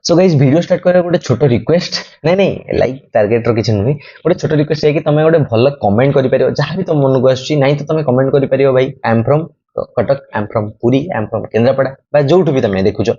So guys video start करे गोटे छोट रिक्वेस्ट नहीं नहीं लाइक टार्गेट रो किछ नुही गोटे छोट रिक्वेस्ट है कि तुम गोटे भल कमेंट करि परियो जहां भी तुम मन को आछी नहीं तो तुम कमेंट करि परियो भाई I am from Cuttack I am from Puri I am from Kendrapara बा जोठु भी तुम देखुछ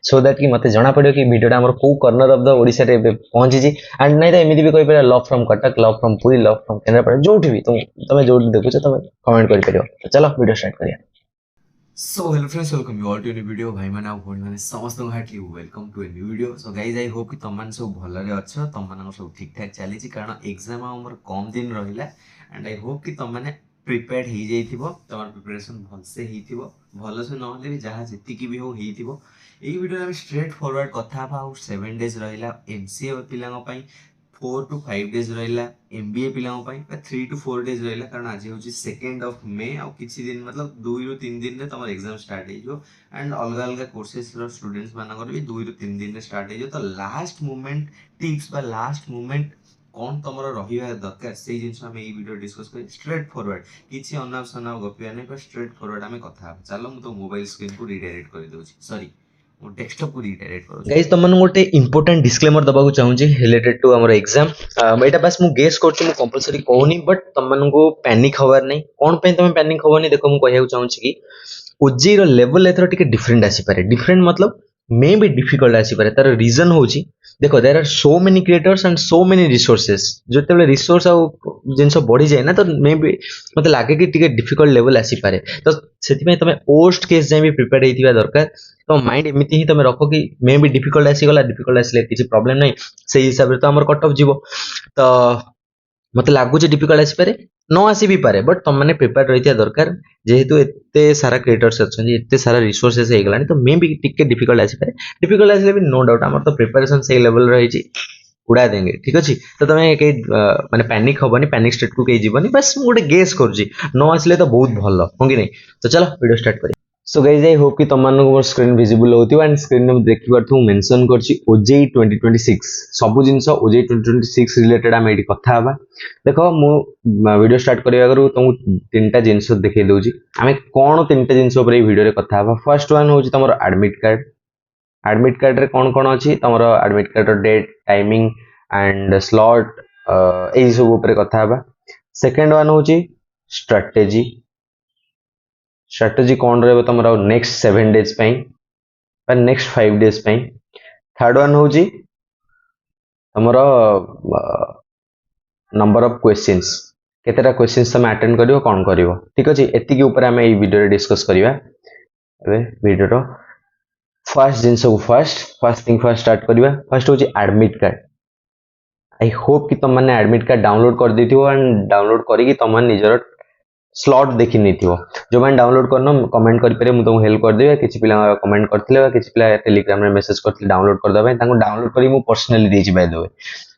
सो दैट कि मते जणा पड़ियो कि वीडियोटा हमर को कॉर्नर ऑफ द ओडिसा रे पहुंची जी एंड नहीं तो एमिति भी कहि परियो love from Cuttack love from Puri love from Kendrapara जोठु भी तुम जोठु देखुछ तुम कमेंट करि परियो तो चलो वीडियो स्टार्ट करिया। So hello friends welcome you all to new video भाई माने आ भोनी माने समस्त heartly welcome to a new video. So guys I hope कि तुम माने सब भलो रे अच्छो तुम माने सब ठीक ठाक चली छी कारण एग्जाम हमर कम दिन रहिला एंड आई होप कि तुम माने प्रिपेयर्ड हो जाइथिबो तमर प्रिपरेशन भल से हेतिबो भलो से नहले भी जहां जति की भी हो हेतिबो। एई वीडियो में स्ट्रेट फॉरवर्ड कथा बा 7 डेज रहिला एमसीए पिलांग पई 4 to 5 days रहिला एमबीए पिलांग पई 3 to 4 days रहिला कारण आज होची 2nd of May आ किछि दिन मतलब 2 ରୁ 3 दिन रे तमर एग्जाम स्टार्ट हे जो एंड अलग अलग कोर्सेस रो स्टूडेंट्स मानकर भी 2 ରୁ 3 दिन रे स्टार्ट हे जो तो लास्ट मोमेंट टिप्स बा लास्ट मोमेंट कौन तमर रहिबा दरकार से जिंस हम ए वीडियो डिस्कस करी स्ट्रेट फॉरवर्ड किछि अनाप शनाप गपिया नै पर स्ट्रेट फॉरवर्ड हमें कथा चलो मु तो मोबाइल स्क्रीन को रिडायरेक्ट कर दोछि सॉरी मु डेस्कटॉप को रिडायरेक्ट करू गाइस तुम गोटे इंपोर्टेंट डिस्क्लेमर दबाक चाहूँगी रिलेटेड टू आम एग्जाम यहाँ बस मुझे गेस कर कंपलसरी कहूनी बट तुम को पैनिक हबार नहीं कौन पे तुम पैनिक हबनी देखो मुझे कहूँ चाहूँगी कि ओजेई लेवल एथर टिके डिफरेंट आसीपारे डिफरेंट मतलब मे बी डिफिकल्ट आसीपारे तार रीजन होची देखो there are so many creators and so many resources जो रिसोर्स आ जिनस बढ़ी जाए ना तो मे बी मत लगे कि टिके डिफिकल्ट लेवल आसीपारे तो से तुम वर्स्ट केस जाए भी प्रिपेयर होइतिबा दरकार तो माइंड एमती ही तुम रख कि मे बी डिफिकल्ट आसीगला डिफिकल्ट आसले किसी प्रॉब्लम नहीं से हिसाब से तो आम कट ऑफ जीवो तो मत लगुच डिफिकल्ट आसीपारे न आसी भी पारे बट तुम मैंने प्रिपेयर रही दरकार जेहेतु एते सारा क्रिएटर्स अच्छा एते सारा रिसोर्सेस हो गलानी तो मे बी टिके डिफिकल्ट आसीपारे डिफिकल्ट आसले भी नो डाउट आम तो प्रिपरेशन से लेवल रही उड़ा देंगे ठीक अच्छे तो तुम माने पैनिक हबनी पैनिक स्टेट को कहीं जीवनी बस गोटे गेस करुच्ची न आसले तो बहुत भल हो कि नहीं तो चलो वीडियो स्टार्ट करिए। सो गाइस आई होप कि तुम मोर स्क्रीन विजिबल होथिबो एंड स्क्रीन में देखि परथु मेंशन करछि ओजेई 2026 सब जिंस ओजेई 2026 रिलेटेड हम एडी कथा हबा देखो मु वीडियो स्टार्ट करिया करू तुम तीनटा जिंस देखै दउछि हमें कोन तीनटा जिंस ऊपर वीडियो रे कथा हबा फर्स्ट वन होछि तमरो एडमिट कार्ड रे कोन कोन अछि तमरो एडमिट कार्ड रो डेट टाइमिंग एंड स्लॉट एई सब ऊपर कथा हबा सेकंड वन होछि स्ट्रेटजी कौन रहा तुम next 7 days next 5 days third one हूँ तुम नंबर ऑफ क्वेश्चंस केतेटा क्वेश्चंस तुम अटेंड करियो कौन करियो ठीक अच्छे एतिकी ऊपर आम ये वीडियो डिस्कस करिया वीडियो फर्स्ट जिनस फर्स्ट थिंग फर्स्ट स्टार्ट करिया फर्स्ट हूँ एडमिट कार्ड आई होप कि तुम मैंने एडमिट कार्ड डाउनलोड कर देथिबो एंड डाउनलोड करी तुम निजर स्लॉट देखी नहीं थी जो मैंने डाउनलोड करना कमेंट करें मुझे तुमको हेल्प करदेवे किसी पिला कमेंट करते किसी पिला टेलीग्राम रे मेसेज करते डाउनलोड करदे डाउनलोड करी मु पर्सनली देछि बाय द वे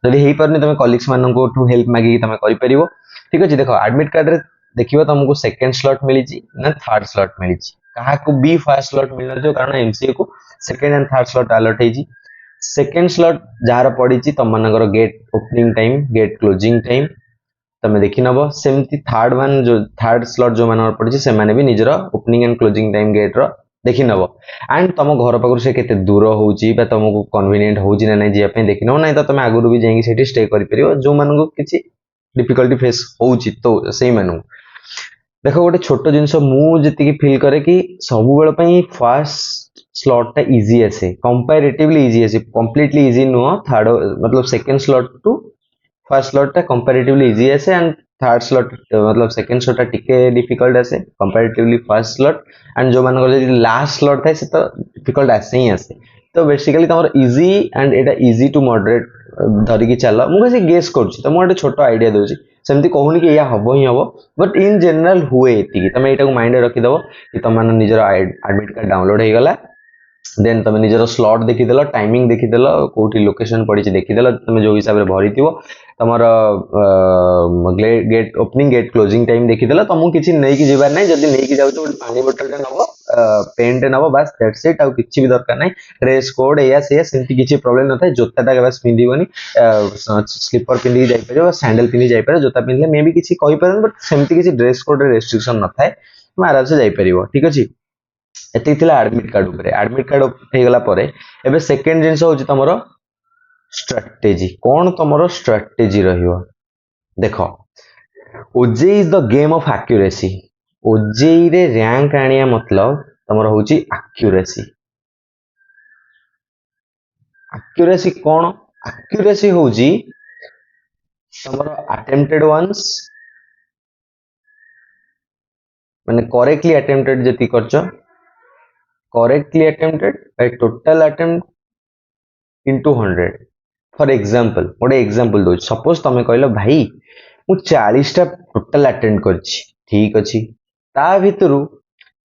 जदि हेई परनी तुम कलीग्स माननको टू हेल्प मागी तुम करि परिबो ठीक अछि देखो एडमिट कार्ड रे देखिबो तुमको सेकंड स्लॉट मिली ना थर्ड स्लॉट मिली कहा को भी फर्स्ट स्लॉट मिल न कारण एमसीए को second and third slot allot हेछि सेकंड स्लॉट जार पड़ी तुम मानकर gate opening time gate closing time तमें देखी नब सेमती थर्ड वन जो थर्ड स्लॉट जो मान पड़ी से माने भी निजर opening and closing time gate रो देखी नब एंड तुम घर पाखर से केते दूर होउची बा तुमको कन्वीनियंट होउची ना नहीं जिया पे देखी नब नहीं तो तुम आगुरु भी जाई सेठी स्टे करि परियो जो मानको किछि डिफिकल्टी फेस होउची तो सेही मानु देखो गोटे छोट जिंस मु जति फील करे कि सब बेल पई फर्स्ट स्लॉट टा इजी आसे कंपैरेटिवली इजी आसे कंप्लीटली इजी नो थर्ड मतलब second slot to first slot टा कंपैरेटिवली इजी आसे एंड थर्ड स्लॉट मतलब सेकंड स्लॉट टा टिके डिफिकल्ट आसे कंपैरेटिवली फर्स्ट स्लॉट एंड जो मान को लास्ट स्लॉट थाए से तो डिफिकल्ट आसे ही आसे तो बेसिकली तुम easy and Etah easy to moderate धरिकी चल मुझे गेस करुच्ची तो मुझे छोट आइडिया दूसरी सेमती कहूनी कि या हम ही हम बट इन जनरल हुए ये तुम यहाँ माइंड रखिदेव कि तुम मैंने निजर एडमिट कार्ड डाउनलोड हो गला देन तुम निजर स्लॉट देखीदेल टाइमिंग देखीदेल कौटी लोकेशन पड़ी देखीदेल तुम जो हिसाब से भरी तुम gate opening gate closing time देखीदेल तुमको किसी नहीं जीवार ना जब नहीं जाऊ गोटे पानी बोतल नब पेन टे नब बास दैट्स इट आउ किछि भी दरकार नहीं ड्रेस कोड या से सेमती किछि प्रॉब्लम न थाए जोताटा बस पिंधिबनी स्लीपर पिंधि जाई परियो सैंडल पिंधि जाई परियो जोता पिंधले मे भी किछि कहि परन बट सेमती किछि ड्रेस कोड रे रेस्ट्रिक्शन न थाए तुम आराम से जाई परियो ठीक अछि ଏତିକି ଥିଲା ଆଡମିଟ୍ କାର୍ଡ ଉପରେ। ଆଡମିଟ୍ କାର୍ଡ ହେଇଗଲା ପରେ ଏବେ ସେକେଣ୍ଡ ଜିନିଷ ହଉଛି ତମର ଷ୍ଟ୍ରାଟେଜି। କଣ ତମର ଷ୍ଟ୍ରାଟେଜି ରହିବ? ଦେଖ, OJEE is the game of accuracy. ଓଜେଇରେ ର୍ୟାଙ୍କ ଆଣିବା ମତଲବ ତମର ହଉଛି ଆକ୍ୟୁରେସି। ଆକ୍ୟୁରେସି କଣ? ଆକ୍ୟୁରେସି ହଉଛି ତମର ଆଟେମ୍ପଟେଡ ୱାନ୍ସ, ମାନେ କରେକ୍ଟଲି ଆଟେମ୍ପଟେଡ ଯେତିକି କରିଛ, correctly attempted by total attempt into 100। For example, ଗୋଟେ ଏକ୍ସାମ୍ପଲ ଦଉଛି। ସପୋଜ ତମେ କହିଲ ଭାଇ ମୁଁ 40ଟା ଟୋଟାଲ ଆଟେଣ୍ଡ କରିଛି, ଠିକ ଅଛି। ତା ଭିତରୁ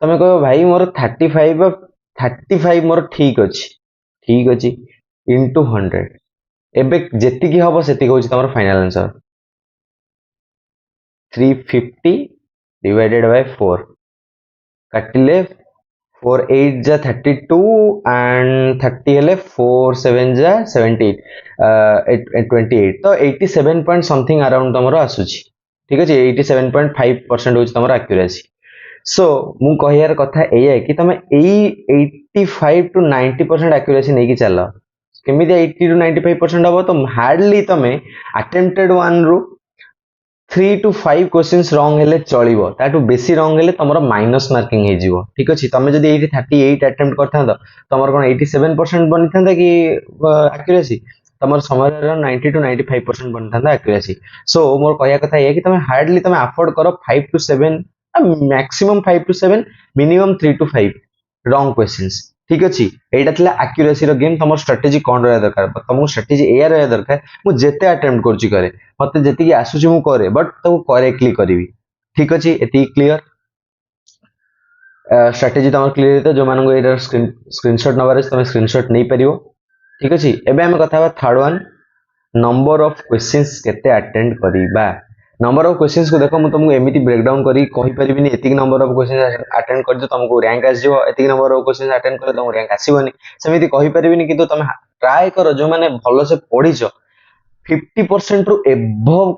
ତମେ କହିବ ଭାଇ ମୋର 35 ମୋର ଠିକ ଅଛି, ଠିକ ଅଛି, ଇନଟୁ 100। ଏବେ ଯେତିକି ହବ ସେତିକି ହଉଛି ତମର ଫାଇନାଲ ଆନ୍ସର। 350 divided by 4 କାଟିଲେ 4 8 जा 32 and 30 हेले 4 7 जा 78 28 तो 87 पॉइंट समथिंग अराउंड तमरो आसुची, ठीक अछि। 87.5% होची तमरो एक्यूरेसी। सो मु कहियार कथा एया कि तमे एई 85 to 90% एक्यूरेसी नै कि चलो। केमिति 80 to 95% हबो तो हार्डली तमे अटेम्प्टेड वन रु 3 to 5 क्वेश्चंस रॉन्ग हेले चलिबो, ताटू बेसी रॉन्ग हेले तमरो माइनस मार्किंग हे जिवो, ठीक अछि। तमे जदी 38 अटेम्प्ट करथांदो तमरो कोन 87% बनिथांदा कि एक्यूरेसी? तमर समय 90 to 95% बनिथांदा एक्यूरेसी। सो मोर कहया कथा ये कि तमे हार्डली तमे अफोर्ड करो 5 to 7, maximum 5 to 7, minimum 3 to 5 wrong questions, ठीक अछि। एटा थिला एक्यूरेसी रो गेम। तमर स्ट्रेटजी कोन रहया दरकार? तमो स्ट्रेटजी एया रहया दरकार मु जेते अटेम्प्ट करची करे, मते जेति आसुची मु करे, बट तो करेक्टली करिवि, ठीक अछि। एति क्लियर स्ट्रेटजी तमर क्लियर तो जो मानको एटा स्क्रीनशॉट नबार अछि तमे स्क्रीनशॉट नै परिवो, ठीक अछि। एबे हम कथा बा third one, number of questions केते अटेंड करिबा। नंबर ऑफ क्वेश्चंस को देखो मु तुमको एमिति ब्रेक डाउन करी कहि परिबिनी एतिक नंबर ऑफ क्वेश्चंस अटेंड कर जो तुमको रैंक आस जिवो, एतिक नंबर ऑफ क्वेश्चंस अटेंड करे तुमको रैंक आसीबनी, सेमिति कहि परिबिनी। किंतु तुम ट्राई करो जो माने भलो से पढिछो 50% रु एबव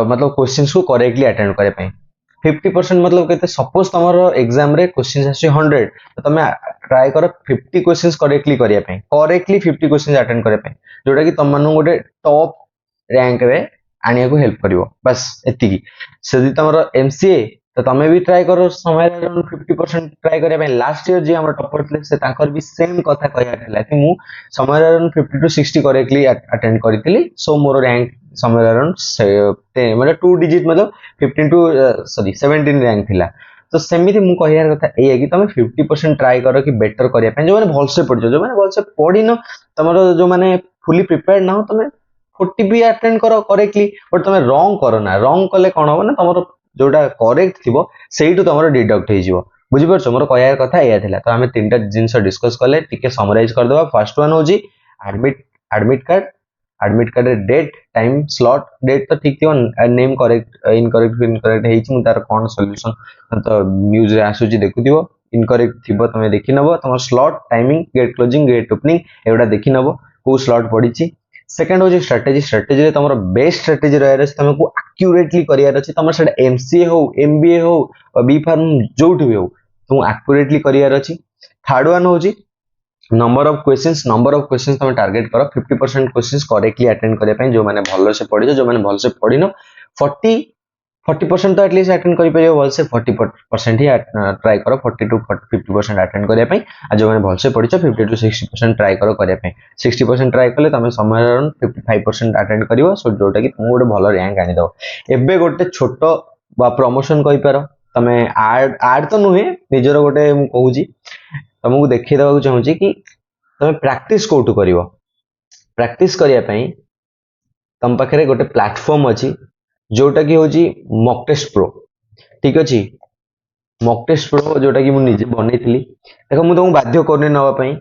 मतलब क्वेश्चंस को करेक्टली अटेंड करे पई। 50% मतलब केते? सपोज तमरो एग्जाम रे क्वेश्चंस आसी 100 तो तमे ट्राई करो 50 क्वेश्चंस करेक्टली करिया पई, करेक्टली 50 क्वेश्चंस अटेंड करे पई, जोटा कि तम मानु गोटे टॉप रैंक रे आनिया को हेल्प करिवो। बस एतिकी। सेदी तमरो एमसीए तो तमे भी ट्राई करो समय 50% ट्राई करिया पई। लास्ट ईयर जे हमर टॉपर थे से ताकर भी सेम कथा कहया थिला कि मु समय 50 to 60 करेक्टली अटेंड करितली, सो मोर रैंक समय अराउंड मतलब 2 डिजिट मतलब 15 to 17 रैंक थिला। तो सेमिति मु कहियार कथा एया कि तमे 50% ट्राई करो कि बेटर करिया पई। जो माने भलसे पढियो, जो माने भलसे पढिनो, तमरो जो माने फुली प्रिपेयर्ड ना हो, तमे 40 भी अटेंड करो करेक्टली, बट तमे रॉन्ग करो ना। रॉन्ग कले कोन हो ना, तमरो जोटा करेक्ट थिबो सेइटु तमरो डिडक्ट हे जिवो, बुझि परछो। मोर कहियार कथा एया थिला। तो हमें तीनटा जिंस डिस्कस कले, टिके समराइज कर देबा। फर्स्ट वन होजी एडमिट कार्ड। एडमिट कार्ड रे डेट, टाइम, स्लॉट। डेट तो ठीक थियो, नेम करेक्ट इनकरेक्ट हेछि, मु तार कोन सॉल्यूशन तो न्यूज रे आसुची देखुथिबो। इनकरेक्ट थिबो तमे देखि नबो। तमर slot, timing, gate closing, gate opening एवडा देखि नबो को स्लॉट पडिछि। सेकंड होची स्ट्रेटजी। स्ट्रेटजी रे तमरो बेस्ट स्ट्रेटजी रहयर अछि, तमको एक्यूरेटली करियर अछि। तमर सेटा एमसीए हो, एमबीए हो, बी फार्म जोठ भी हो, तुम एक्यूरेटली करियर अछि। थर्ड वन होची number of questions. Number of questions तुम टारगेट करो 50% क्वेश्चंस करेक्टली अटेंड करने पे। जो माने भलो से पढ़ियो, जो माने भलो से पढ़िनो 40% तो एटलीस्ट अटेंड करि परियो भल से। 40% ही ट्राई करो 40 to 50% अटेंड करने पे। आ जो माने भल से पढ़ियो 50 to 60% ट्राई करो करने पे। 60% ट्राई कले तमे समय अराउंड 55% अटेंड करिवो, सो जोटा कि तुम गोटे भलो रैंक आनि दो। एबे गोटे छोटो बा प्रमोशन कहि पारो तमे। आड तो नुहे, निजरो गोटे मु कहूची तुमको देखि देबाकू चाहूची कि तमे प्रैक्टिस कोठु करिवो। प्रैक्टिस करिया पई तम पाखरे गोटे प्लेटफॉर्म अछि जोटा कि होची मॉक टेस्ट प्रो, ठीक अछि। मॉक टेस्ट प्रो जोटा कि मु निजे बनेइथिली। देखो मु तुमको बाध्य करने नवा पई,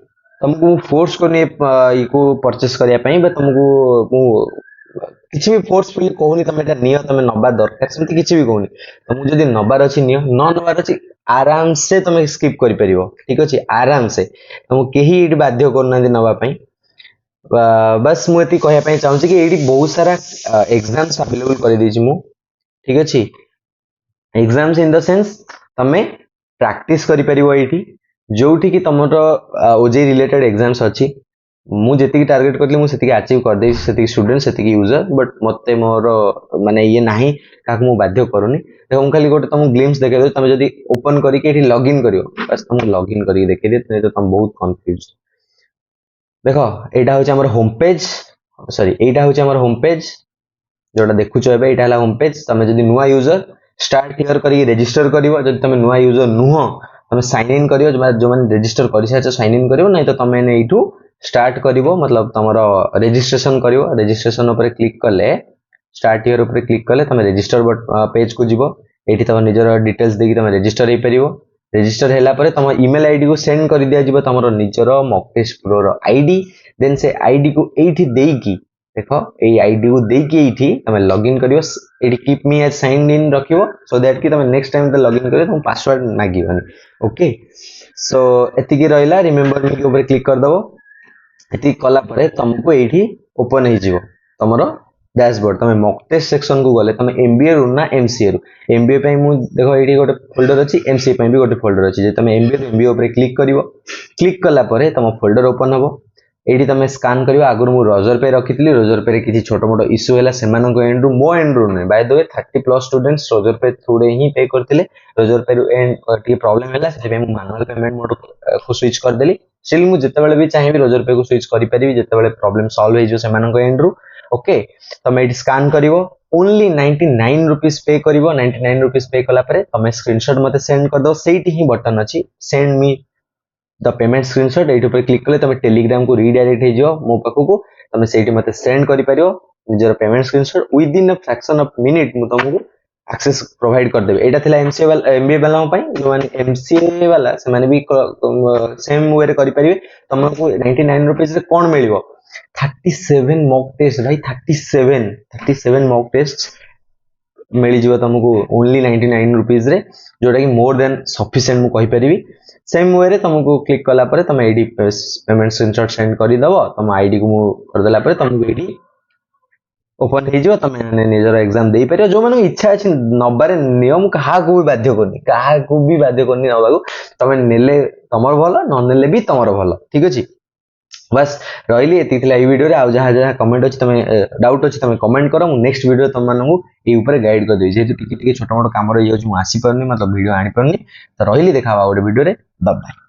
तुमको फोर्स करने इको परचेस करिया पई, बे तुमको मु किछि भी फोर्सफुली कहूनी तमे एटा नियो, तमे नबा दरकार सेमति किछि भी कहूनी। तुमको जदी नबार अछि नियो, न नबार अछि आराम से तमे स्किप करि परिवो, ठीक अछि। आराम से तुमको केही इट बाध्य करना दि नबा पई। बस मु एति कहया पई चाहूची कि एडी बहुत सारा एग्जाम्स अवेलेबल करि दिछि मु, ठीक अछि। एग्जाम्स इन द सेंस तमे ପ୍ରାକ୍ଟିସ୍ କରିପାରିବ ଏଇଠି ଯୋଉଠିକି ତମର ଓଜେଇ ରିଲେଟେଡ୍ ଏକ୍ଜାମ୍ସ ଅଛି। ମୁଁ ଯେତିକି ଟାର୍ଗେଟ୍ କରିଥିଲି ମୁଁ ସେତିକି ଆଚିଭ୍ କରିଦେଇଛି, ସେତିକି ଷ୍ଟୁଡେଣ୍ଟ ସେତିକି ୟୁଜର, ବଟ୍ ମୋତେ ମୋର ମାନେ ଇଏ ନାହିଁ, କାହାକୁ ମୁଁ ବାଧ୍ୟ କରୁନି। ଦେଖ ମୁଁ ଖାଲି ଗୋଟେ ତମକୁ ଗ୍ଲିମ୍ସ ଦେଖେଇ ଦେଉଛି, ତମେ ଯଦି ଓପନ୍ କରିକି ଏଠି ଲଗ୍ଇନ୍ କରିବ, ବାସ୍ ତମକୁ ଲଗ୍ଇନ୍ କରିକି ଦେଖେଇଦିଏ, नहीं तो ତମେ ବହୁତ କନଫ୍ୟୁଜ। ଦେଖ ଏଇଟା ହେଉଛି ଆମର ହୋମ୍ ପେଜ୍, ସରି ଏଇଟା ହେଉଛି ଆମର ହୋମ୍ ପେଜ୍ जोटा देखुच एबे एटा हला होम पेज। तमे जदि नुआ यूजर स्टार्ट हियर करी रजिस्टर करिवो, जदि तमे नुआ यूजर नुहो तमे साइन इन करिवो, जो माने रजिस्टर करि साच साइन इन करिवो, नै तो तमे ने इठू स्टार्ट करिवो, मतलब तमरो रजिस्ट्रेशन करिवो। रजिस्ट्रेशन ऊपर क्लिक कले स्टार्ट हियर ऊपर क्लिक कले तमे रजिस्टर पेज को जीवो। एठी तम निजर डिटेल्स देकी तमे रजिस्टर हे परिवो। रजिस्टर हैला परे तम ईमेल आईडी को सेंड कर दिया जीवो तमरो निजर मॉक टेस्ट प्रो रो आईडी। देन से आईडी को एठी देकी देख ये आईडी को देकी एठी तमे लॉगिन करियो, एठी keep me as sign in रखिवो, सो दैट कि तमे नेक्स्ट टाइम ते लॉगिन करियो तुम पासवर्ड मागिवनी। ओके, सो एतिकी रहिला। रिमेंबर मी के ऊपर क्लिक कर दबो। एति कला परे तुमको एठी ओपन हे जीवो तमरो डैशबोर्ड। तमे मॉक टेस्ट सेक्शन को गले तमे एमबीए रु ना एमसीए रु। एमबीए पई मु देखो एठी गोटे फोल्डर अछि, एमसीए पई भी गोटे फोल्डर अछि। जे तमे एमबीए रु एमबीए ऊपर क्लिक करिवो, क्लिक कला परे तम फोल्डर ओपन हबो। एठी तमे स्कैन करियो। आगुर मु रोजर पे रखितली, रोजर पे किछि छोटो मोटो इश्यू होला सेमानं को एंड रु मो एंड रु नै। By the way 30+ students Roger पे थ्रू रे ही पे करथिले। रोजर पे एंड टी प्रॉब्लम होला, से पे मु मैनुअल पेमेंट मोड को स्विच कर देली। स्टिल मु जते बेले भी चाहेबी रोजर पे को स्विच करि परिबी जते बेले प्रॉब्लम सॉल्व हे जो सेमानं को एंड रु। ओके, तमे एठी स्कैन करिवो, ओनली 99 रुपीस पे करिवो। 99 रुपीस पे कला परे तमे स्क्रीनशॉट मते सेंड कर दो। सेठी ही बटन अछि send me the payment screenshot. एठी ऊपर क्लिक कले तमे टेलीग्राम को रीडायरेक्ट हे जो मो पाखु, तमे सेठी मते सेंड करि परियो निजर payment screenshot. With in a fraction of minute मु तुमको एक्सेस प्रोवाइड कर देबे। एटा थिला एमसीए वाला एमबीए वाला पई, जो माने एमसीए वाला से माने भी सेम वे रे करि परिबे। तुमको 99 रुपीस रे कोन मिलिबो 37 मॉक टेस्ट भाई। 37 मॉक टेस्ट मिली जीव तुमको ओनली 99 रुपीस रे, जोटा कि मोर देन सफिशिएंट मु कहि परिबी। सेम वे रे तुमको क्लिक कला परे तुम एडी पेमेंट स्क्रीनशॉट सेंड करि दबो। तुम आईडी को मु कर देला परे तुमको एडी ओपन हे जीव। तुम निजर एग्जाम दे परियो। जो माने इच्छा अछि नबारे नियम कहा को भी बाध्य करनी, कहा को भी बाध्य करनी नबागु। तुम नेले तमर भलो, न नेले भी तमर भलो, ठीक अछि। बस रहिली एति थिला ई वीडियो रे। आ जहा जहा कमेंट अछि तमे डाउट अछि तमे कमेंट करो। मु नेक्स्ट वीडियो तुम मानू ई ऊपर गाइड कर देई। जेतु टिके टिके छोटो मोटो काम रे होछि मु आसी परनी, मतलब वीडियो आनी परनी। तो रहिली देखा बा ओडे वीडियो रे। Bye bye.